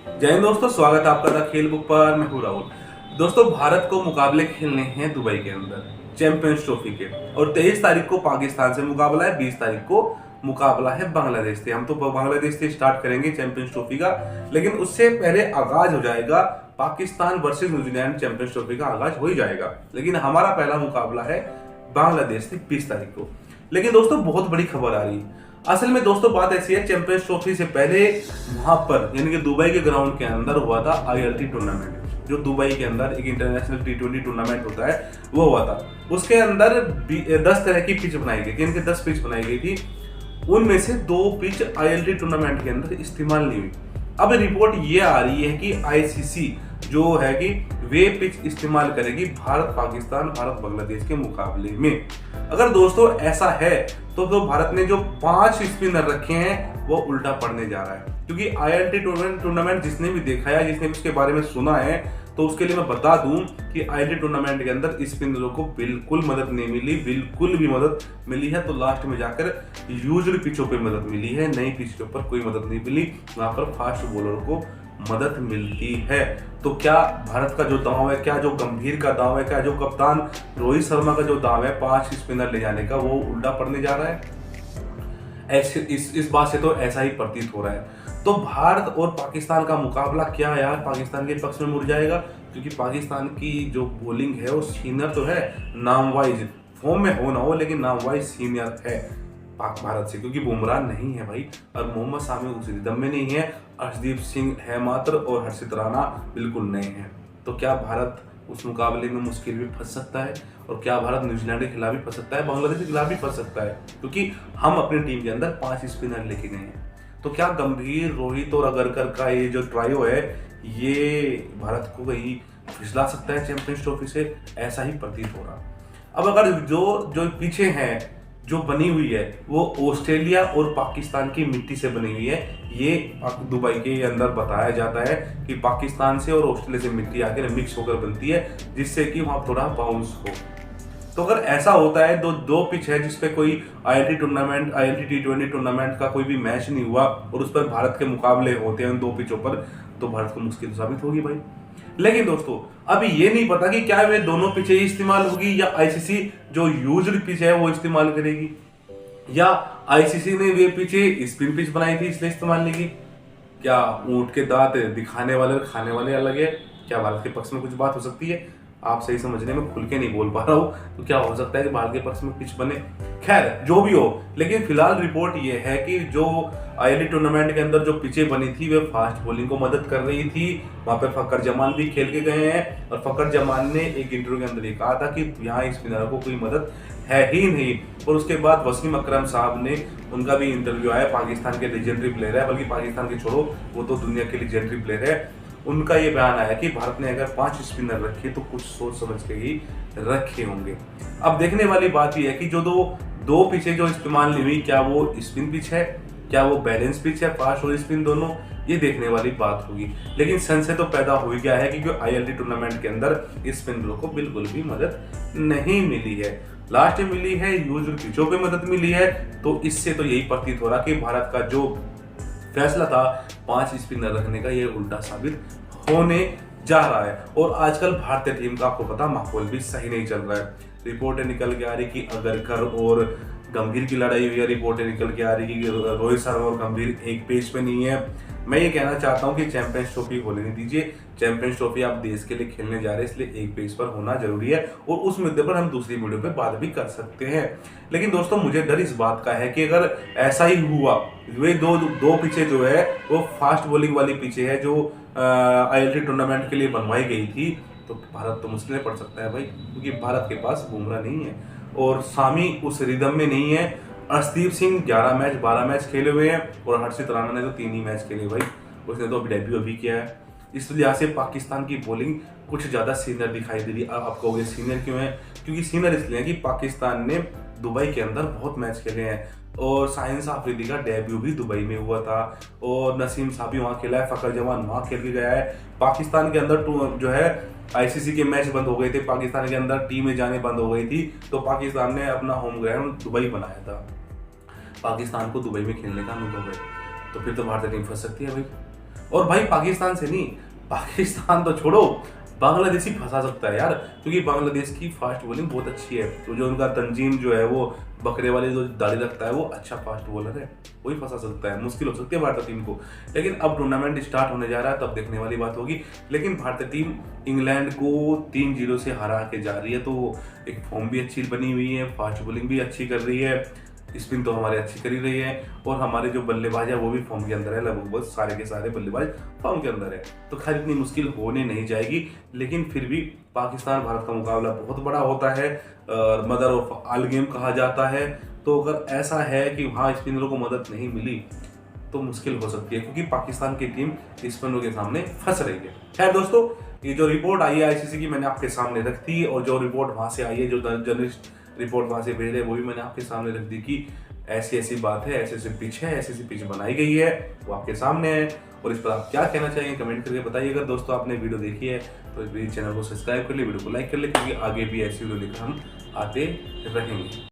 जय हिंद दोस्तों, स्वागत है आपका द खेल बुक पर। मैं हूं राहुल। दोस्तों, भारत को मुकाबले खेलने हैं दुबई के अंदर चैंपियंस ट्रॉफी के, और 23 तारीख को पाकिस्तान से मुकाबला है, 20 तारीख को मुकाबला है बांग्लादेश से। हम तो बांग्लादेश से स्टार्ट करेंगे चैंपियंस ट्रॉफी का, लेकिन उससे पहले आगाज हो जाएगा Pakistan versus New Zealand. Champions trophy का आगाज हो ही जाएगा, लेकिन हमारा पहला मुकाबला है बांग्लादेश से 20 तारीख को। लेकिन दोस्तों, बहुत बड़ी खबर आ रही है। असल में दोस्तों, बात ऐसी है, चैंपियंस ट्रॉफी से पहले वहां पर यानी कि दुबई के ग्राउंड के अंदर हुआ था आईएलटी टूर्नामेंट, जो दुबई के अंदर एक इंटरनेशनल T20 टूर्नामेंट होता है, वो हुआ था। उसके अंदर 10 तरह की पिच बनाई गई थी, इनके 10 पिच बनाई गई थी। उनमें से 2 पिच आईएलटी टूर्नामेंट के अंदर इस्तेमाल नहीं हुई। अब रिपोर्ट ये आ रही है कि आईसीसी जो है कि वे पिच इस्तेमाल करेगी भारत पाकिस्तान, भारत बांग्लादेश के मुकाबले में। अगर दोस्तों ऐसा है तो भारत ने जो 5 स्पिनर रखे हैं वो उल्टा पड़ने जा रहा है, क्योंकि आईएलटी टूर्नामेंट जिसने भी देखा है, जिसने भी उसके बारे में सुना है, तो उसके लिए मैं बता दूं कि आईएलटी टूर्नामेंट के अंदर स्पिनरों को बिल्कुल मदद नहीं मिली, बिल्कुल भी मदद मिली है तो लास्ट में जाकर यूजुअल पिचों पे मदद मिली है, नई पिचों पर कोई मदद नहीं मिली। वहां पर फास्ट बॉलर को मदद मिलती है। तो क्या भारत का जो दांव है, क्या जो गंभीर का दांव है, क्या जो कप्तान रोहित शर्मा का जो दांव है 5 स्पिनर ले जाने का, वो उल्टा पड़ने जा रहा है? इस बात से तो ऐसा ही प्रतीत हो रहा है। तो भारत और पाकिस्तान का मुकाबला क्या यार पाकिस्तान के पक्ष में मुड़ जाएगा, क्योंकि पाकिस्तान की जो बॉलिंग है वो सीनियर तो है, नाम वाइज फॉर्म में हो ना हो, लेकिन नाम वाइज सीनियर है भारत से, क्योंकि बुमराह नहीं है भाई, और मोहम्मद शामी उस रिदम में नहीं है, अर्शदीप सिंह है मात्र, और हर्षित राणा बिल्कुल नहीं है। तो क्या भारत उस मुकाबले में मुश्किल भी फंस सकता है, और क्या भारत न्यूजीलैंड के खिलाफ भी फंस सकता है, बांग्लादेश के खिलाफ भी फंस सकता है, क्योंकि हम अपनी टीम के अंदर 5 स्पिनर लेके गए हैं। तो क्या गंभीर, रोहित और अगरकर का ये जो ट्रायो है, ये भारत को कहीं फिसला सकता है चैंपियंस ट्रॉफी से? ऐसा ही प्रतीत हो रहा। अब अगर जो पीछे हैं, जो बनी हुई है, वो ऑस्ट्रेलिया और पाकिस्तान की मिट्टी से बनी हुई है। ये दुबई के अंदर बताया जाता है कि पाकिस्तान से और ऑस्ट्रेलिया से मिट्टी आकर मिक्स होकर बनती है, जिससे कि वहां थोड़ा बाउंस हो। तो अगर ऐसा होता है, दो पिच है जिसपे कोई आईएलटी T20 टूर्नामेंट का कोई भी मैच नहीं हुआ, और उस पर भारत के मुकाबले होते हैं उन 2 पिचों पर, तो भारत को मुश्किल साबित होगी भाई। लेकिन दोस्तों, अभी ये नहीं पता कि क्या वे दोनों पिचें इस्तेमाल होगी, या आईसीसी जो यूज्ड पिच है वो इस्तेमाल करेगी, या आईसीसी ने वे पिचें स्पिन पिच बनाई थी इसलिए इस्तेमाल नहीं की। क्या ऊंट के दांत दिखाने वाले और खाने वाले अलग है? क्या भारत के पक्ष में कुछ बात हो सकती है? आप सही समझने में खुल के नहीं बोल पा रहा हूँ, तो क्या हो सकता है कि भारत के पक्ष में पिच बने? खैर जो भी हो, लेकिन फिलहाल रिपोर्ट ये है कि जो आईएलटी टूर्नामेंट के अंदर जो पिचें बनी थी वे फास्ट बॉलिंग को मदद कर रही थी। वहां पर फकर जमान भी खेल के गए हैं, और फकर जमान ने एक इंटरव्यू के अंदर ये कहा था कि यहाँ स्पिनर को कोई मदद है ही नहीं। और उसके बाद वसीम अकरम साहब ने, उनका भी इंटरव्यू आया, पाकिस्तान के लेजेंडरी प्लेयर है, बल्कि पाकिस्तान के छोड़ो, वो तो दुनिया के लेजेंडरी प्लेयर है। उनका ये बयान आया कि भारत ने अगर 5 स्पिनर रखे तो कुछ सोच समझ के ही रखे होंगे। अब देखने वाली बात यह है कि जो दो पिचें जो इस्तेमाल नहीं हुई, क्या वो स्पिन पिच है, क्या वो बैलेंस पिच है, फास्ट और स्पिन दोनों, ये देखने वाली बात होगी। लेकिन संशय तो पैदा हो गया है कि आईएलटी टूर्नामेंट के अंदर स्पिनरों को बिल्कुल भी मदद नहीं मिली है। लास्ट में मिली है यूजुअल पिचों पे मदद मिली है। तो इससे तो यही प्रतीत हो रहा कि भारत का जो फैसला था 5 स्पिनर रखने का, ये उल्टा साबित होने जा रहा है। और आजकल भारतीय टीम का आपको पता माहौल भी सही नहीं चल रहा है। रिपोर्टें निकल के आ रही कि अगरकर और गंभीर की लड़ाई हुई है, रिपोर्टें निकल के आ रही कि रोहित शर्मा और गंभीर एक पेज पे नहीं है। मैं ये कहना चाहता हूँ कि चैंपियंस ट्रॉफी होने नहीं दीजिए। चैंपियंस ट्रॉफी आप देश के लिए खेलने जा रहे हैं, इसलिए एक पेज पर होना जरूरी है, और उस मुद्दे पर हम दूसरी वीडियो पे बात भी कर सकते हैं। लेकिन दोस्तों, मुझे डर इस बात का है कि अगर ऐसा ही हुआ, वे दो पिचे जो है वो फास्ट बॉलिंग वाली पिचे है जो आईएलटी टूर्नामेंट के लिए बनवाई गई थी, तो भारत तो मुश्किल में पड़ सकता है भाई, क्योंकि भारत के पास बुमराह नहीं है, और शामी उस रिदम में नहीं है। अर्शदीप सिंह 11 मैच 12 मैच खेले हुए हैं, और हर्षित राणा ने तो 3 ही मैच खेले भाई, उसने तो अभी डेब्यू अभी किया है। इस वजह से पाकिस्तान की बॉलिंग कुछ ज़्यादा सीनियर दिखाई दे रही है। अब आप कहोगे सीनियर क्यों है? क्योंकि सीनियर इसलिए है कि पाकिस्तान ने दुबई के अंदर बहुत मैच खेले हैं, और शाहीन अफरीदी का डेब्यू भी दुबई में हुआ था, और नसीम साहब भी वहाँ खेला है, फकर जमान वहाँ खेल के गया है। पाकिस्तान के अंदर जो है आईसीसी के मैच बंद हो गए थे, पाकिस्तान के अंदर टीमें जाने बंद हो गई थी, तो पाकिस्तान ने अपना होम ग्राउंड दुबई बनाया था। पाकिस्तान को दुबई में खेलने का अनुभव है, तो फिर तो भारतीय टीम फंस सकती है भाई। और भाई पाकिस्तान से नहीं, पाकिस्तान तो छोड़ो, बांग्लादेश ही फंसा सकता है यार, क्योंकि बांग्लादेश की फास्ट बॉलिंग बहुत अच्छी है। तो जो उनका तंजीम जो है वो बकरे वाली जो दाढ़ी रखता है वो अच्छा फास्ट बॉलर है, वही फंसा सकता है। मुश्किल हो सकती है भारतीय टीम को, लेकिन अब टूर्नामेंट स्टार्ट होने जा रहा है तब देखने वाली बात होगी। लेकिन भारतीय टीम इंग्लैंड को 3-0 से हरा के जा रही है, तो एक फॉर्म भी अच्छी बनी हुई है, फास्ट बॉलिंग भी अच्छी कर रही है, स्पिन तो हमारे अच्छी करी रही है, और हमारे जो बल्लेबाज है वो भी फॉर्म के अंदर है, लगभग सारे के सारे बल्लेबाज फॉर्म के अंदर है। तो खैर इतनी मुश्किल होने नहीं जाएगी, लेकिन फिर भी पाकिस्तान भारत का मुकाबला बहुत बड़ा होता है, मदर ऑफ ऑल गेम कहा जाता है। तो अगर ऐसा है कि वहाँ स्पिनरों को मदद नहीं मिली तो मुश्किल हो सकती है, क्योंकि पाकिस्तान की टीम स्पिनरों के सामने फंस रही है। खैर दोस्तों, ये जो रिपोर्ट आई है आईसीसी की मैंने आपके सामने रख दी, और जो रिपोर्ट वहाँ से आई है, जो जर्नलिस्ट रिपोर्ट वहाँ से भेज रहे वो भी मैंने आपके सामने रख दी कि ऐसी ऐसी बात है, ऐसे ऐसे पिच है, ऐसी ऐसी पिच बनाई गई है, वो आपके सामने है। और इस पर आप क्या कहना चाहिए कमेंट करके बताइए। अगर दोस्तों आपने वीडियो देखी है तो प्लीज चैनल को सब्सक्राइब कर ले, वीडियो को लाइक कर ले, क्योंकि आगे भी ऐसी वीडियो लेकर हम आते रहेंगे।